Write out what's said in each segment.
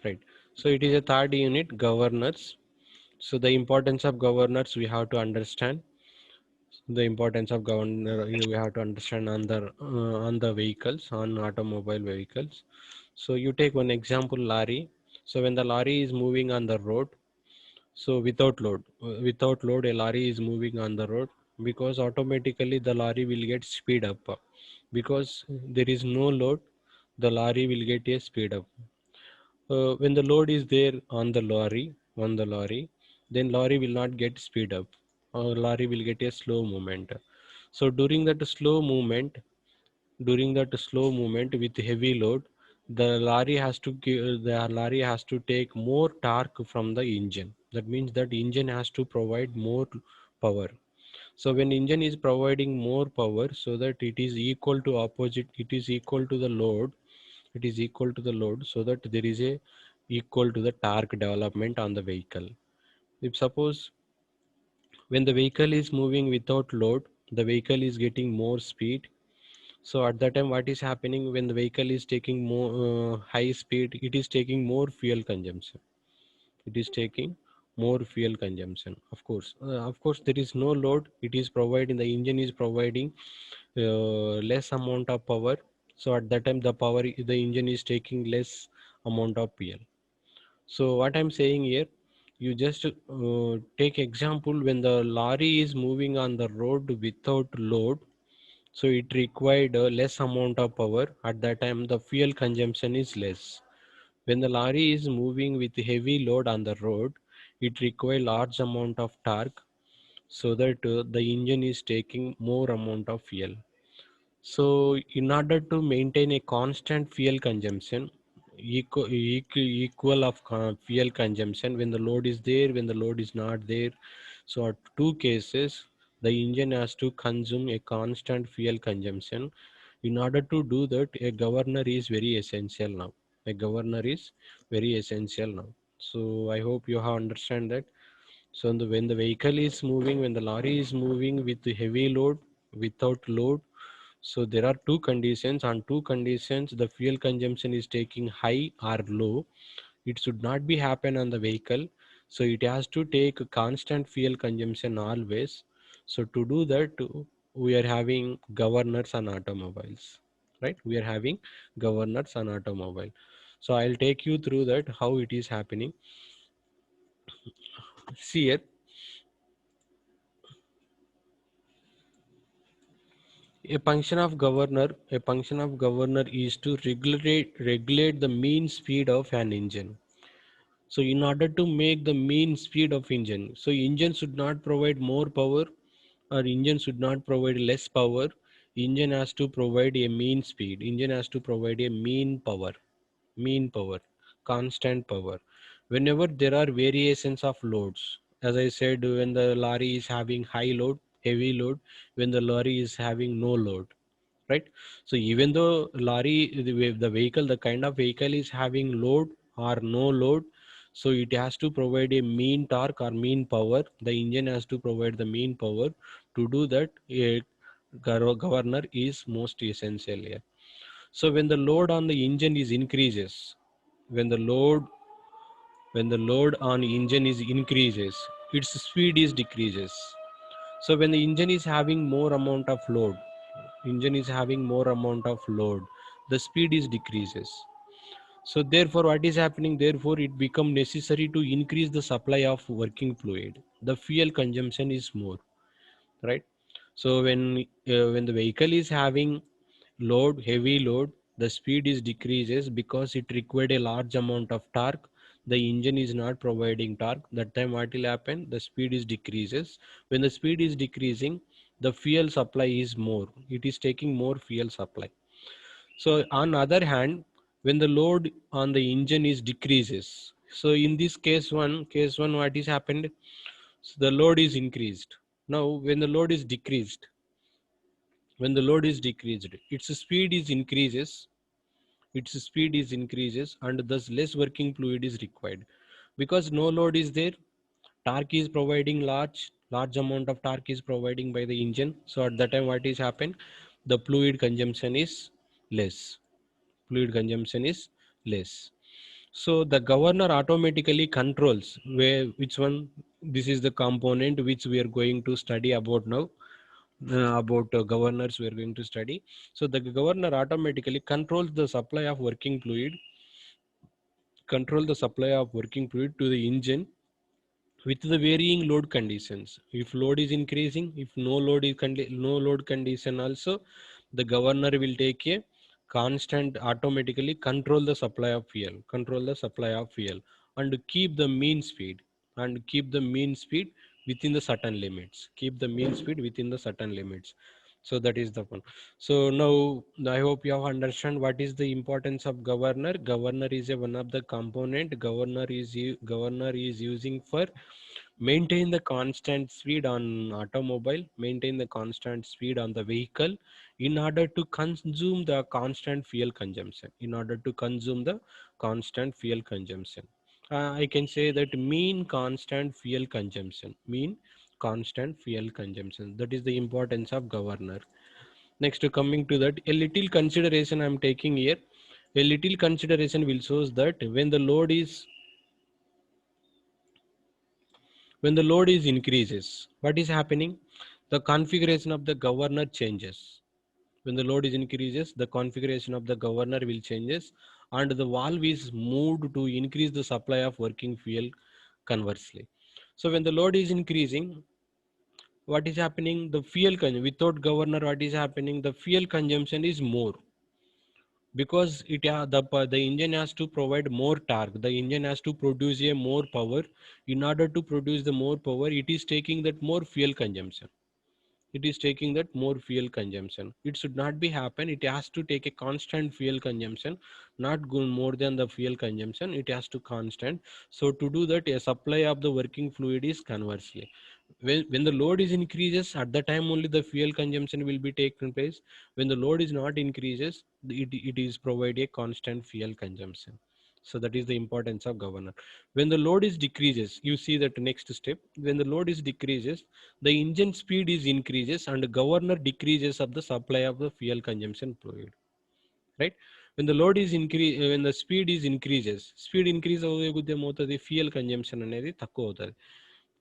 right? So it is a third unit, governors. So the importance of governors we have to understand. The importance of governor we have to understand on the vehicles, on automobile vehicles. So you take one example, lorry. So when the lorry is moving on the road, so without load, a lorry is moving on the road, because automatically the lorry will get speed up, because there is no load, the lorry will get a speed up. When the load is there on the lorry, then lorry will not get speed up, or lorry will get a slow movement. So during that slow movement with heavy load, the lorry has to take more torque from the engine. That means that engine has to provide more power. So when engine is providing more power, so that it is equal to opposite, it is equal to the load, it is equal to the load, so that there is a equal to the torque development on the vehicle. If suppose when the vehicle is moving without load, the vehicle is getting more speed. So at that time, what is happening when the vehicle is taking more high speed? It is taking more fuel consumption. It is taking more fuel consumption. Of course, there is no load. It is providing, the engine is providing less amount of power. So at that time, the engine is taking less amount of fuel. So what I'm saying here, you just take example when the lorry is moving on the road without load, so it required less amount of power. At that time the fuel consumption is less. When the lorry is moving with heavy load on the road, it requires large amount of torque, so that the engine is taking more amount of fuel. So in order to maintain a constant fuel consumption, equal of fuel consumption when the load is there, when the load is not there, so at two cases, the engine has to consume a constant fuel consumption. In order to do that, a governor is very essential now. A governor is very essential now. So I hope you have understand that. So when the vehicle is moving, when the lorry is moving with heavy load, without load, so there are two conditions. On two conditions, the fuel consumption is taking high or low. It should not be happen on the vehicle. So it has to take a constant fuel consumption always. So to do that, we are having governors on automobiles, right? We are having governors on automobile. So I'll take you through that how it is happening. See here, a function of governor is to regulate the mean speed of an engine. So in order to make the mean speed of engine, so engine should not provide more power, or engine should not provide less power. Engine has to provide a mean speed. Engine has to provide a mean power, constant power. Whenever there are variations of loads, as I said, when the lorry is having high load, heavy load, when the lorry is having no load, right? So even though the vehicle, the kind of vehicle is having load or no load, so it has to provide a mean torque or mean power. The engine has to provide the mean power. To do that, a governor is most essential here. So when the load on the engine is increases, when the load when the load on engine is increases, its speed is decreases. So when the engine is having more amount of load, the speed is decreases. So therefore what is happening, therefore it become necessary to increase the supply of working fluid. The fuel consumption is more, right? So when the vehicle is having heavy load, the speed is decreases because it required a large amount of torque. The engine is not providing torque. That time what will happen, the speed is decreases. When the speed is decreasing, the fuel supply is more, it is taking more fuel supply. So on other hand, when the load on the engine is decreases, so in this case one what is happened, so the load is increased. Now when the load is decreased, its speed is increases, and thus less working fluid is required. Because no load is there, torque is providing large amount of torque is providing by the engine. So at that time what is happen, the fluid consumption is less. So the governor automatically controls which one. This is the component which we are going to study about now. About governors we are going to study. So the governor automatically control the supply of working fluid to the engine with the varying load conditions. If load is increasing, if no load condition also, the governor will take a constant automatically control the supply of fuel, and keep the mean speed within the certain limits. Keep the mean speed within the certain limits. So that is the one. So now I hope you have understand what is the importance of governor. Governor is a one of the component. Governor is using for maintain the constant speed on automobile, maintain the constant speed on the vehicle in order to consume the constant fuel consumption. I can say that mean constant fuel consumption. That is the importance of governor. Next, coming to that, a little consideration I'm taking here. A little consideration will shows that when the load is increases, what is happening? The configuration of the governor changes. When the load is increases, the configuration of the governor will changes, and the valve is moved to increase the supply of working fuel conversely. So when the load is increasing, what is happening? Without governor, what is happening? The fuel consumption is more, because the engine has to provide more torque. The engine has to produce a more power. In order to produce the more power, it is taking that more fuel consumption. It should not be happen. It has to take a constant fuel consumption, not go more than the fuel consumption. It has to constant. So to do that, a supply of the working fluid is conversely. When the load is increases, at the time only the fuel consumption will be taken place. When the load is not increases, it is provide a constant fuel consumption. So that is the importance of governor. When the load is decreases, you see that next step. When the load is decreases, the engine speed is increases and the governor decreases of the supply of the fuel consumption fluid. Right? When the speed increase అవుతే ఏమవుతుంది, fuel consumption అనేది తక్కువ అవుతుంది.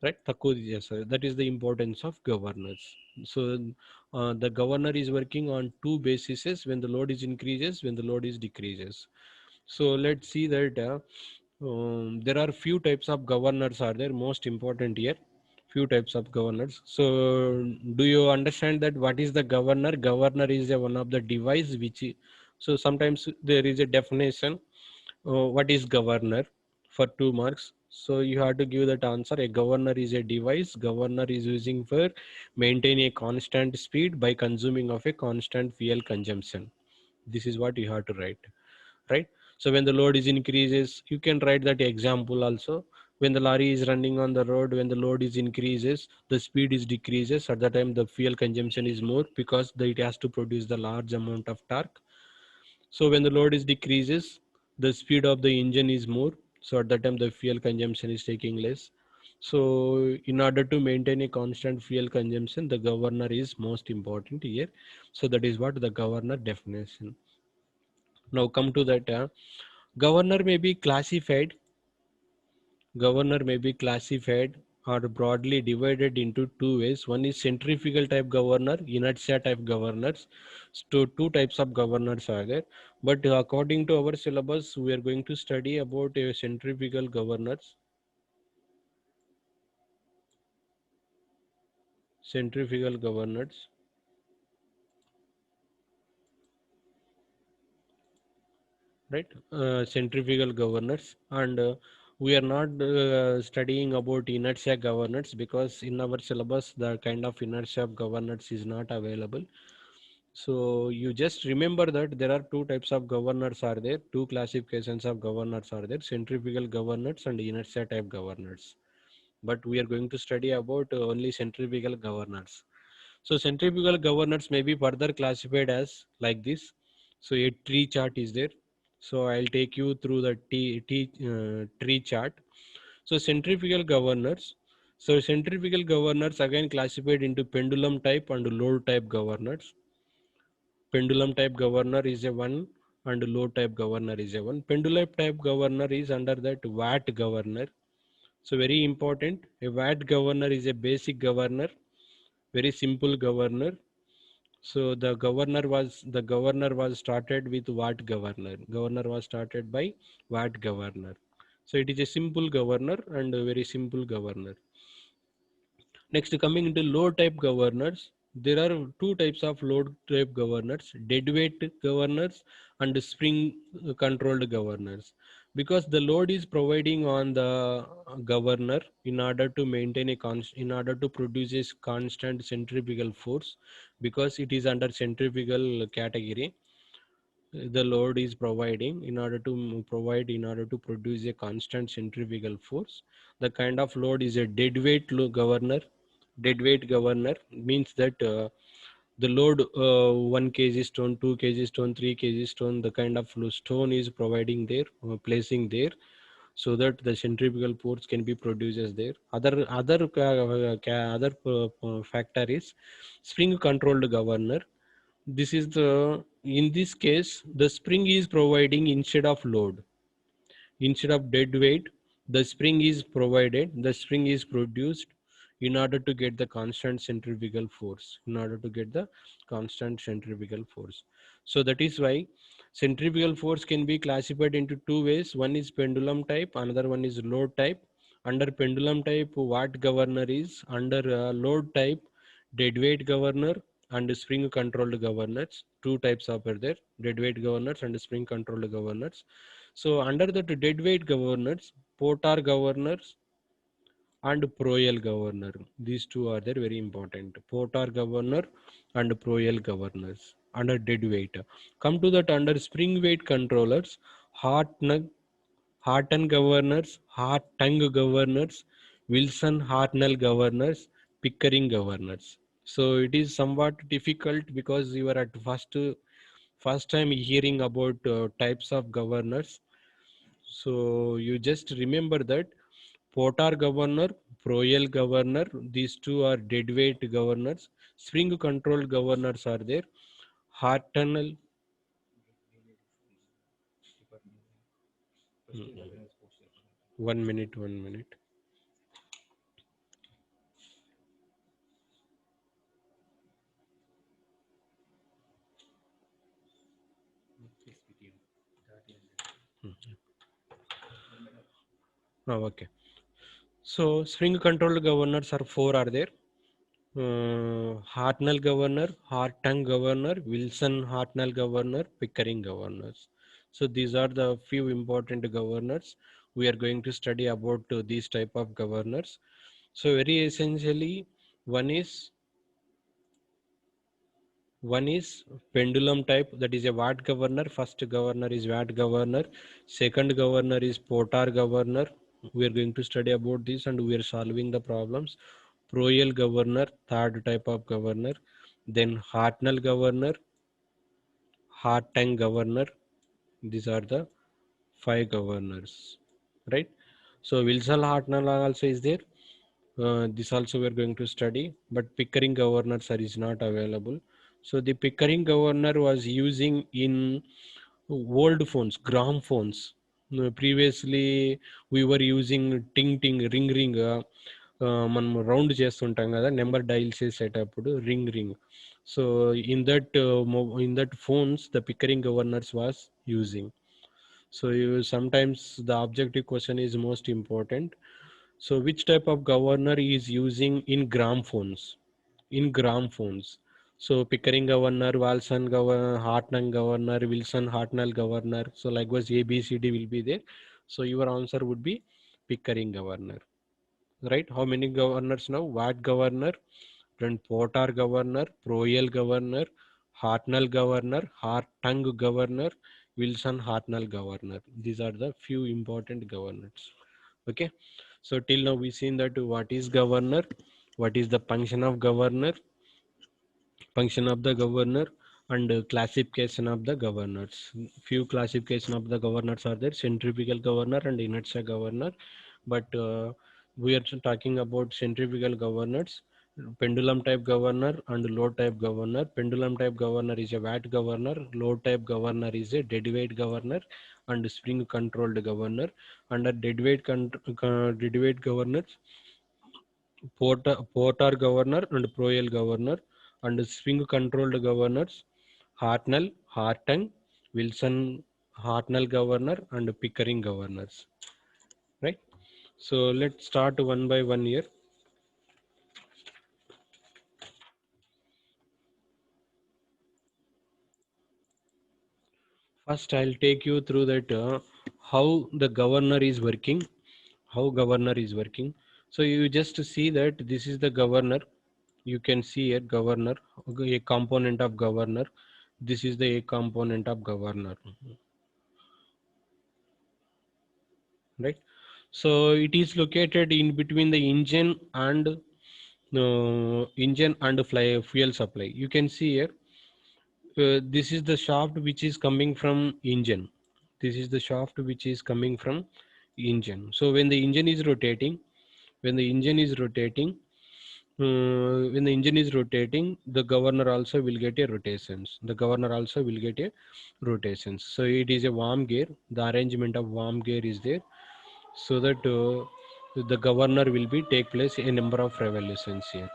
Right? తక్కువ చేస్తారు. That is the importance of governors. So the governor is working on two bases: when the load is increases, when the load is decreases. So let's see that there are few types of governors are there. Most important here, few types of governors. So do you understand that what is the governor? Governor is one of the device so sometimes there is a definition. What is governor? For 2 marks, so you have to give that answer. A governor is a device. Governor is using for maintain a constant speed by consuming of a constant fuel consumption. This is what you have to write. Right? So when the load is increases, you can write that example also. When the lorry is running on the road, when the load is increases, the speed is decreases. At that time, the fuel consumption is more, because it has to produce the large amount of torque. So when the load is decreases, the speed of the engine is more. So at that time, the fuel consumption is taking less. So in order to maintain a constant fuel consumption, the governor is most important here. So that is what the governor definition. Now come to that. Governor may be classified Governor may be classified or broadly divided into two ways. One is centrifugal type governor, inertia type governors. So two types of governors are there. But according to our syllabus, we are going to study about centrifugal governors. Centrifugal governors. Right? Centrifugal governors, and we are not studying about inertia governors, because in our syllabus the kind of inertia governors is not available. So you just remember that there are two types of governors are there, two classifications of governors are there: centrifugal governors and inertia type governors. But we are going to study about only centrifugal governors. So centrifugal governors may be further classified as like this. So a tree chart is there. So I'll take you through the tree chart. So centrifugal governors again classified into pendulum type and load type governors. Pendulum type governor is a one. and low type governor is a one. Pendulum type governor is under that VAT governor. So very important. A VAT governor is a basic governor, very simple governor. So the governor was started with VAT governor. Governor was started by VAT governor. So it is a simple governor and a very simple governor. Next, coming into load type governors, there are two types of load type governors: deadweight governors and spring controlled governors. Because the load is providing on the governor in order to maintain in order to produce a constant centrifugal force, because it is under centrifugal category, the load is providing in order to in order to produce a constant centrifugal force. The kind of load is a governor. Dead weight governor means that the load 1 kg stone, 2 kg stone, 3 kg stone, the kind of stone is providing there, placing there, so that the centrifugal force can be produced there. Other factor is spring controlled governor. This is the In this case the spring is providing instead of load, instead of dead weight, the spring is provided, the spring is produced in order to get the constant centrifugal force, in order to get the constant centrifugal force. So that is why centrifugal force can be classified into two ways. One is pendulum type, another one is load type. Under pendulum type, what governor is, under load type, dead weight governor and spring controlled governors. Two types are there: dead weight governors and spring controlled governors. So under the deadweight governors, Potar governors and Proel governor. These two are there, very important. Potar governor and Proel governors under deadweight. Come to that under spring weight controllers, Harton governors, Hartung governors, Wilson Hartnell governors, Pickering governors. So it is somewhat difficult because you are at first time hearing about types of governors. So you just remember that Potar governor, Proel governor, these two are deadweight governors. Spring controlled governors are there. Hartnell. Mm. 1 minute, 1 minute. Mm. Oh, okay. So spring controlled governors are four are there. Hartnell governor, Hartung governor, Wilson Hartnell governor, Pickering governors. So these are the few important governors. We are going to study about these type of governors. So very essentially, one is one is pendulum type, that is a Watt governor. First governor is Watt governor. Second governor is Potar governor. We are going to study about this and we are solving the problems. Proel governor, third type of governor. Then Hartnell governor, Hartang governor. These are the five governors, right? So Wilson Hartnell also is there. This also we are going to study, but Pickering governor sir is not available. So the Pickering governor was using in old phones, gram phones. Previously we were using ting ting, ring ring. మనం round చేస్తుంటాం కదా, number dial చేసేటప్పుడు ring ring. So in that phones the Pickering governors was using. So sometimes the objective question is most important. So which type of governor is using in gram phones? In gram phones. So Pickering governor, Walson governor, Hartnell governor, Wilson Hartnell governor. So likewise A, B, C, D will be there. So your answer would be Pickering governor. Right? How many governors now? Watt governor, then Potar governor, Proel governor, Hartnell governor, Hartung governor, Wilson Hartnell governor. These are the few important governors. Okay. So till now we seen that what is governor, what is the function of the governor, and classification of the governors. Few classification of the governors are there: centrifugal governor and inertia governor. But we are talking about centrifugal governors. pendulum type governor and load type governor. Pendulum type governor is a watt governor, load type governor is a dead weight governor, and spring controlled governor. Under dead weight governors, Porter governor and Proel governor, and swing controlled governors, Hartung, Wilson Hartnell governor, and Pickering governors. Right. So let's start one by one here. First, I'll take you through that how the governor is working. How governor is working. So you just see that this is the governor. You can see a governor, a component of governor. This is the a component of governor, right? So it is located in between the engine and fly fuel supply. You can see here. This is the shaft which is coming from engine. This is the shaft which is coming from engine. So when the engine is rotating, when the engine is rotating, when the engine is rotating, the governor also will get a rotations. The governor also will get a rotations. So it is a warm gear. The arrangement of warm gear is there, so that the governor will be take place a number of revolutions here.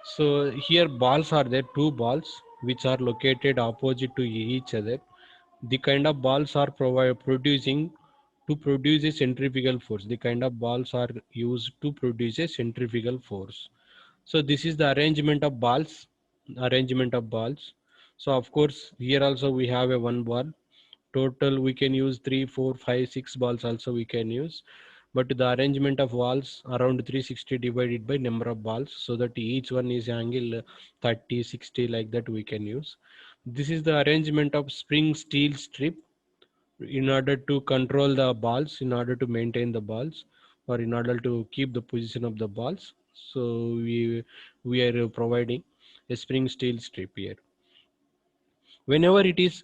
So here balls are there, two balls which are located opposite to each other. The kind of balls are producing to produce a centrifugal force. The kind of balls are used to produce a centrifugal force. So this is the arrangement of balls, arrangement of balls. So of course here also we have a one ball. Total we can use 3, 4, 5, 6 balls also we can use. But the arrangement of balls around 360 divided by number of balls, so that each one is angle 30, 60 like that we can use. This is the arrangement of spring steel strip in order to control the balls, in order to maintain the balls, or in order to keep the position of the balls. So we are providing a spring steel strip here. Whenever it is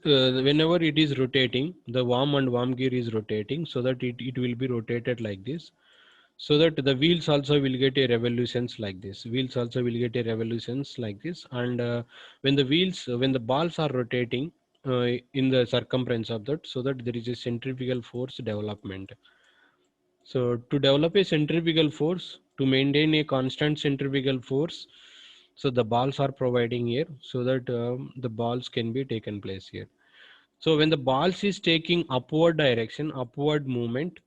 rotating, the worm gear is rotating, so that it will be rotated like this, so that the wheels also will get a revolutions like this. Wheels also will get a revolutions like this. And when the balls are rotating in the circumference of that, so that there is a centrifugal force development. So to develop a centrifugal force, to maintain a constant centrifugal force, so the balls are providing here, so that the balls can be taken place here. So when the balls is taking upward direction, upward movement,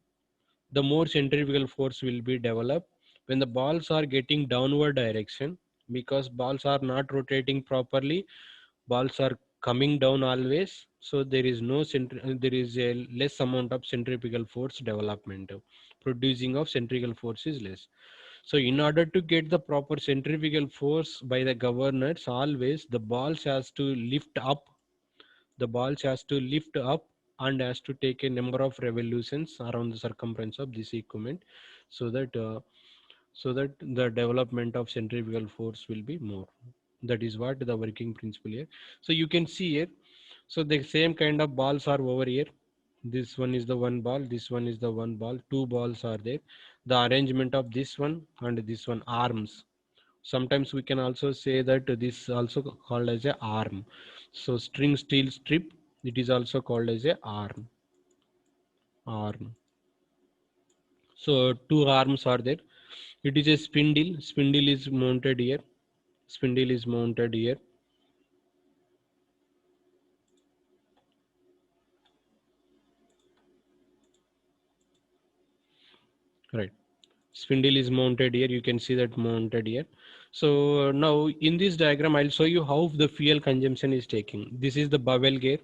the more centrifugal force will be developed. When the balls are getting downward direction, because balls are not rotating properly, balls are coming down always, so there is there is a less amount of centrifugal force development. Producing of centrifugal force is less. So in order to get the proper centrifugal force by the governors, always the balls has to lift up, the balls has to lift up and has to take a number of revolutions around the circumference of this equipment, so that the development of centrifugal force will be more. That is what the working principle here. So you can see here, so the same kind of balls are over here. This one is the one ball, this one is the one ball, two balls are there. The arrangement of this one and this one, arms. Sometimes we can also say that this also called as a arm. So string steel strip, it is also called as a arm. So two arms are there. It is a spindle. Spindle is mounted here. Spindle is mounted here. Right. Spindle is mounted here. You can see that mounted here. So now in this diagram, I'll show you how the fuel consumption is taking. This is the Bevel gear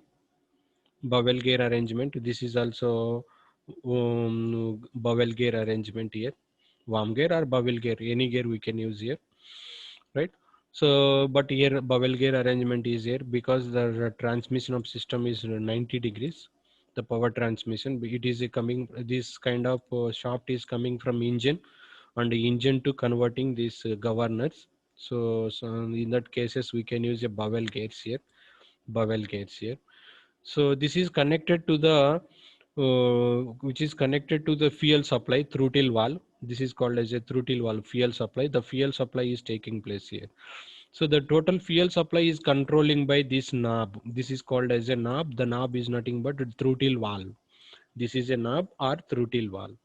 arrangement. This is also Bevel gear arrangement here. Worm gear or Bevel gear, any gear we can use here, right? So, but here Bevel gear arrangement is here because the transmission of system is 90 degrees. The power transmission, it is coming, this kind of shaft is coming from engine, and the engine to converting these governors. So in that cases we can use a Bevel gears here, Bevel gears here. So this is connected to the which is connected to the fuel supply throttle valve. This is called as a throttle valve fuel supply. The fuel supply is taking place here. So the total fuel supply is controlling by this knob. This is called as a knob. The knob is nothing but a throttle valve. This is a knob or throttle valve.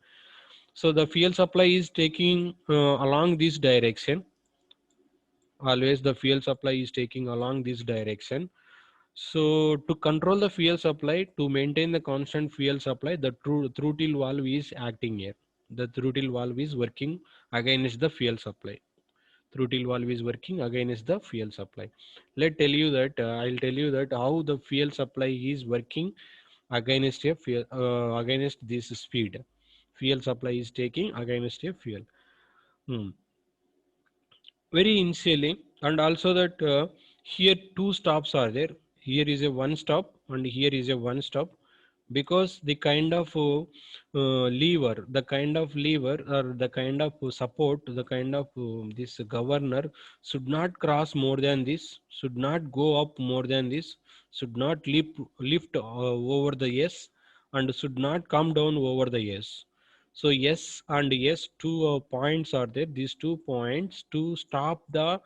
So the fuel supply is taking along this direction. Always the fuel supply is taking along this direction. So to control the fuel supply, to maintain the constant fuel supply, the throttle valve is acting here. The throttle valve is working against the fuel supply. Throttle valve is working against the fuel supply. I'll tell you that how the fuel supply is working against a fuel, against this speed. Fuel supply is taking against a fuel. Hmm. Very initially, and also that here two stops are there. Here is a one stop and here is a one stop, because the kind of lever, the kind of lever or the kind of support, the kind of this governor should not cross more than this, should not go up more than this, should not lift over the S, and should not come down over the S. So yes and yes, two points are there. These 2 points to stop the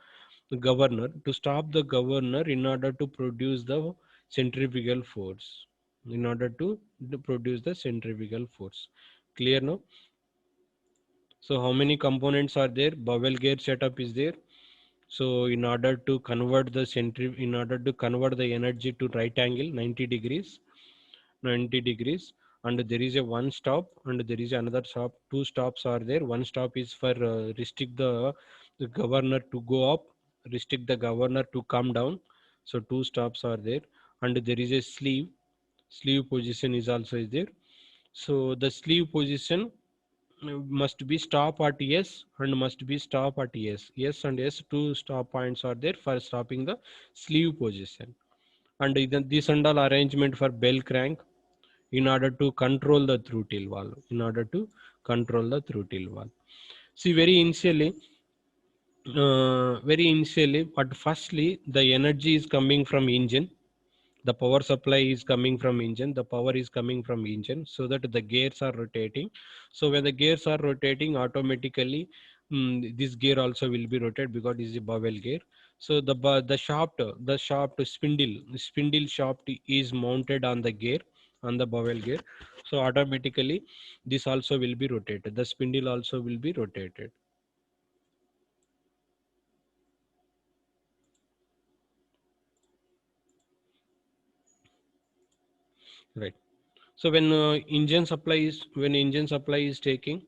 governor, to stop the governor in order to produce the centrifugal force. In order to produce the centrifugal force. Clear now? So how many components are there? Bevel gear setup is there. So in order to convert the in order to convert the energy to right angle 90 degrees, 90 degrees, and there is a one stop and there is another stop. Two stops are there. One stop is for restrict the governor to go up, restrict the governor to come down. So two stops are there, and there is a sleeve position is also is there. So the sleeve position must be stop at S and must be stop at S. S and S, two stop points are there for stopping the sleeve position. And then this and all arrangement for bell crank in order to control the throttle valve, in order to control the throttle valve. See, very initially, but firstly, the energy is coming from engine. The power supply is coming from engine. The power is coming from engine, so that the gears are rotating. So when the gears are rotating, automatically this gear also will be rotated, because this is a bevel gear. So the shaft spindle shaft is mounted on the gear, on the bevel gear. So automatically this also will be rotated. The spindle also will be rotated. Right. So when engine supply is taking.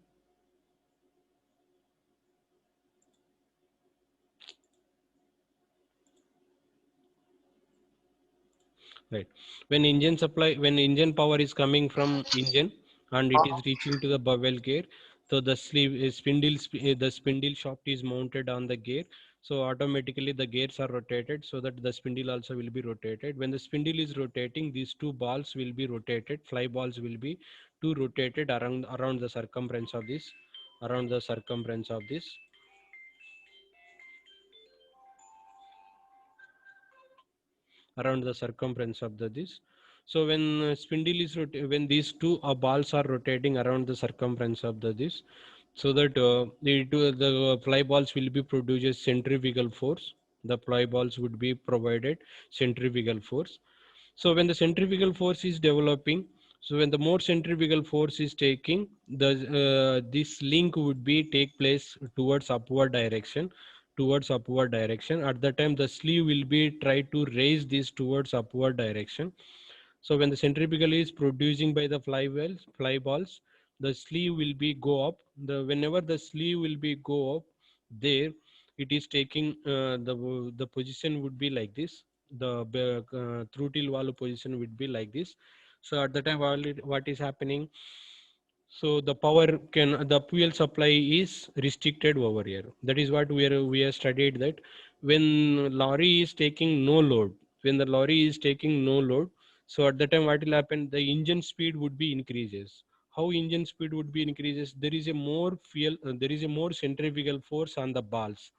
Right. When engine power is coming from engine and it is reaching to the bevel gear, so the the spindle shaft is mounted on the gear. So automatically the gears are rotated, so that the spindle also will be rotated. When the spindle is rotating, these two balls will be rotated. Fly balls will be two rotated around the circumference of this, around the circumference of this. Around the circumference of this. So when when these two balls are rotating around the circumference of this, so that the fly balls will be produces centrifugal force. The fly balls would be provided centrifugal force. So when the centrifugal force is developing, so when the more centrifugal force is taking, the this link would be take place towards upward direction, towards upward direction. At the time, the sleeve will be try to raise this towards upward direction. So when the centrifugal is producing by the fly balls, the sleeve will be go up. The whenever the sleeve will be go up, there it is taking the position would be like this. The throttle valve position would be like this. So at the time, what is happening? So the the fuel supply is restricted over here. That is what we have studied, that when lorry is taking no load, when the lorry is taking no load, so at the time what will happen? The engine speed would be increases. How engine speed would be increases? There is a more there is a more centrifugal force on the balls.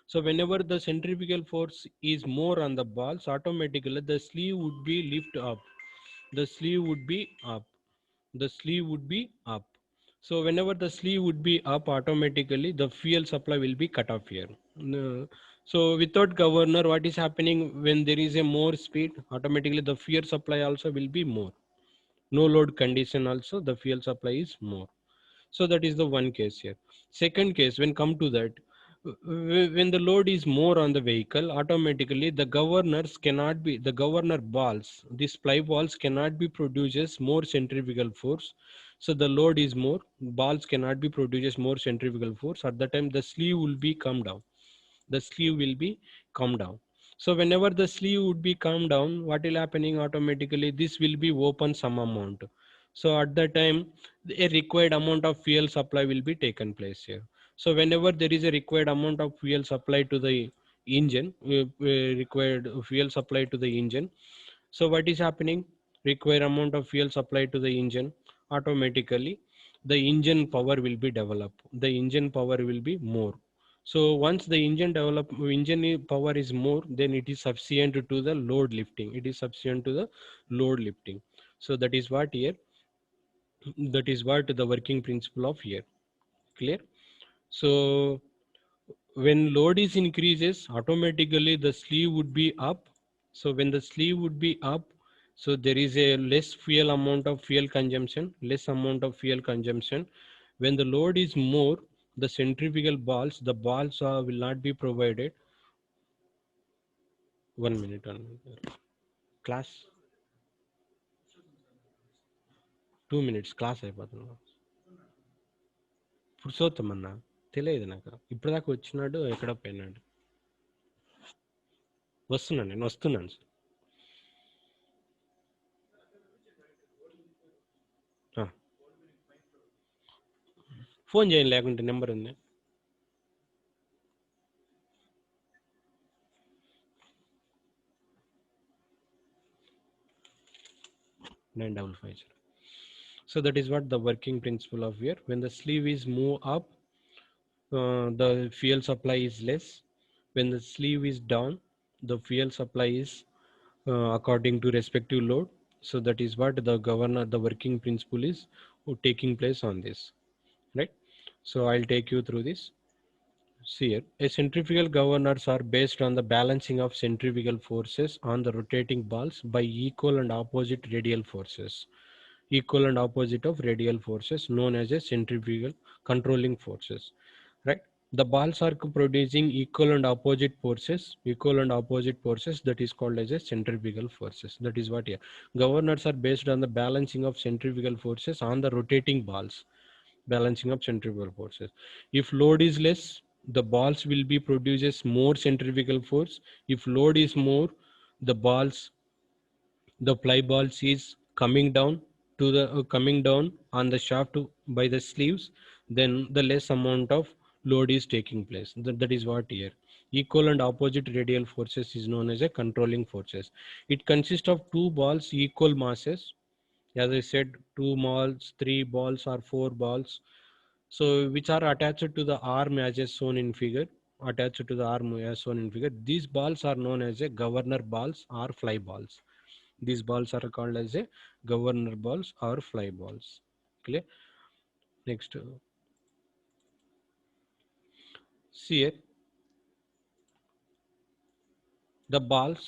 So whenever the centrifugal force is more on the balls, automatically the sleeve would be lift up. The sleeve would be up. The sleeve would be up. So whenever the sleeve would be up, automatically the fuel supply will be cut off here. So without governor, what is happening when there is a more speed? Automatically the fuel supply also will be more. No load condition also the fuel supply is more. So that is the one case here. Second case, when come to that, when the load is more on the vehicle, automatically the governors cannot be, the governor balls, these ply balls cannot be produces more centrifugal force. So the load is more, balls cannot be produces more centrifugal force. At that time, the sleeve will be come down. The sleeve will be come down. So whenever the sleeve would be come down, what will happening automatically? This will be open some amount. So at that time, a required amount of fuel supply will be taken place here. So whenever there is a required amount of fuel supply to the engine, required fuel supply to the engine. So what is happening? Require amount of fuel supply to the engine. Automatically, the engine power will be developed. The engine power will be more. So once the power is more, then it is sufficient to the load lifting. It is sufficient to the load lifting. So that is what here, that is what the working principle of here. Clear? So when load is increases, automatically the sleeve would be up. So when the sleeve would be up, so there is a less fuel amount of fuel consumption, less amount of fuel consumption. When the load is more, the centrifugal balls, the balls will not be provided. 1 minute, 1 minute. Class 2 minutes class అయిపోతుంది. పురుషోత్తం అన్న తెలియదు నాకు, ఇప్పుడు దాకా వచ్చినాడు, ఎక్కడ పోయినాడు. వస్తున్నాను, నేను వస్తున్నాను సార్. ఫోన్ చేయండి, లేకుంటే నెంబర్ ఉంది. 9550. So that is what the working principle of here. When the sleeve is move up, the fuel supply is less. When the sleeve is down, the fuel supply is according to respective load. So that is what the governor, the working principle is taking place on this, right? So I'll take you through this. See here, a centrifugal governors are based on the balancing of centrifugal forces on the rotating balls by equal and opposite radial forces. Equal and opposite of radial forces known as a centrifugal controlling forces, right? The balls are producing equal and opposite forces, that is called as a centrifugal forces. That is what here. Governors are based on the balancing of centrifugal forces on the rotating balls, balancing of centrifugal forces. If load is less, the balls will be produces more centrifugal force. If load is more, the balls, the ply balls is coming down to the coming down on the shaft by the sleeves, then the less amount of load is taking place. That is what here. Equal and opposite radial forces is known as a controlling forces. It consists of two balls equal masses. As I said, two balls, three balls, or four balls, so which are attached to the arm as shown in figure. Attached to the arm as shown in figure, these balls are known as a governor balls or fly balls. These balls are called as a governor balls or fly balls. Clear? Next, see here, the balls,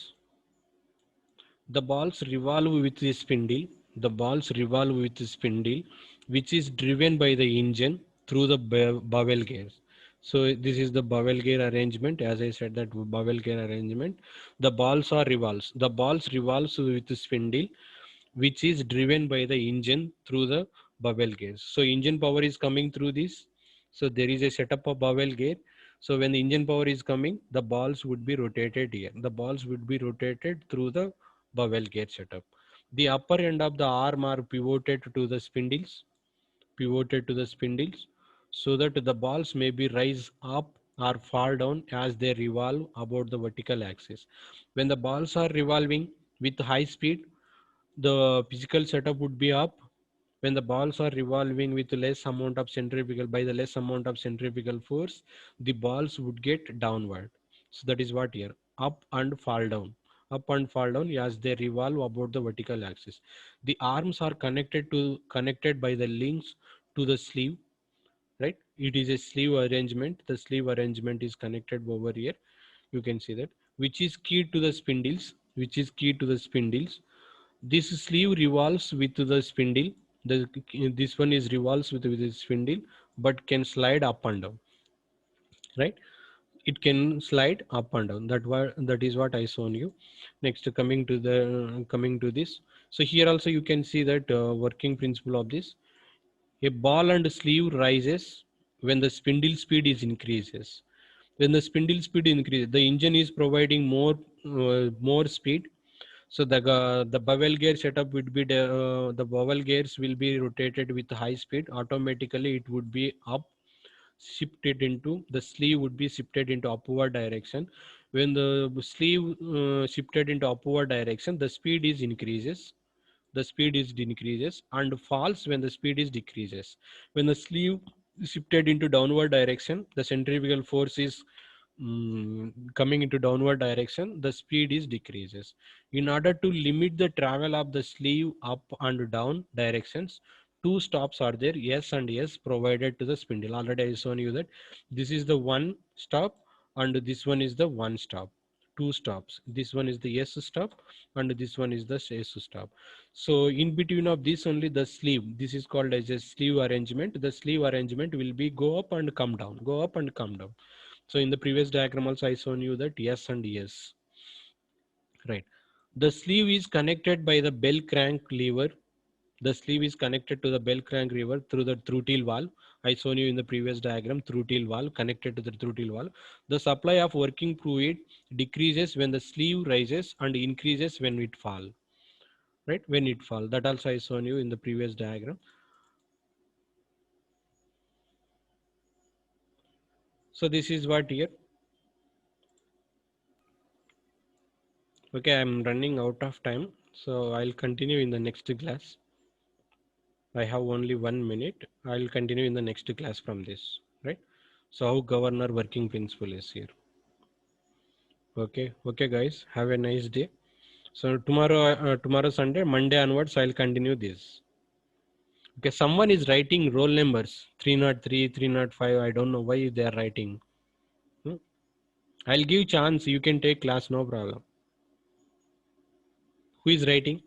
the balls revolve with the spindle. The balls revolve with the spindle, which is driven by the engine through the bevel gears. So this is the bevel gear arrangement. As I said, that bevel gear arrangement, the balls are revolves. The balls revolves with the spindle, which is driven by the engine through the bevel gears. So engine power is coming through this. So there is a setup of bevel gear. So when the engine power is coming, the balls would be rotated here. The balls would be rotated through the bevel gear setup. The upper end of the arm are pivoted to the spindles, so that the balls may be rise up or fall down as they revolve about the vertical axis. When the balls are revolving with high speed, the physical setup would be up. When the balls are revolving with less amount of centrifugal, by the less amount of centrifugal force, the balls would get downward. So that is what here, up and fall down, up and fall down as they revolve about the vertical axis. The arms are connected by the links to the sleeve, right? It is a sleeve arrangement. The sleeve arrangement is connected over here. You can see that, which is key to the spindles, which is key to the spindles. This sleeve revolves with the spindle. This one is revolves with the spindle, but can slide up and down, right? It can slide up and down. That is what I shown you. Next, coming to this. So here also you can see that working principle of this. A ball and sleeve rises when the spindle speed is increases. When the spindle speed increases, the engine is providing more speed. So the bevel gear setup would be the bevel gears will be rotated with high speed. Automatically, it would be up, shifted into the sleeve would be shifted into upward direction. When the sleeve shifted into upward direction, the speed is increases, the speed is decreases, and falls when the speed is decreases. When the sleeve shifted into downward direction, the centrifugal force is coming into downward direction, the speed is decreases. In order to limit the travel of the sleeve up and down directions, two stops are there, S and S, provided to the spindle. Already I shown you that this is the one stop and this one is the one stop. Two stops. This one is the S stop and this one is the S stop. So in between of this only the sleeve. This is called as a sleeve arrangement. The sleeve arrangement will be go up and come down, go up and come down. So in the previous diagram also I shown you that yes and yes, right? The sleeve is connected by the bell crank lever. The sleeve is connected to the bell crank lever through the throttle valve. I shown you in the previous diagram, throttle valve connected to the throttle valve. The supply of working fluid decreases when the sleeve rises and increases when it fall, right? When it fall, that also I shown you in the previous diagram. So this is what here. Okay, I'm running out of time, so I'll continue in the next class. I have only 1 minute. I'll continue in the next class from this, right? So how governor working principle is here. Okay, okay, guys. Have a nice day. So tomorrow Sunday, Monday onwards, I'll continue this. Okay, someone is writing roll numbers 303, 305. I don't know why they are writing. Hmm? I'll give chance. You can take class, no problem. Who is writing?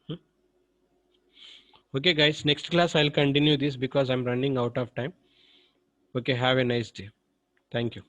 Hmm? Okay, guys. Next class, I'll continue this because I'm running out of time. Okay, have a nice day. Thank you.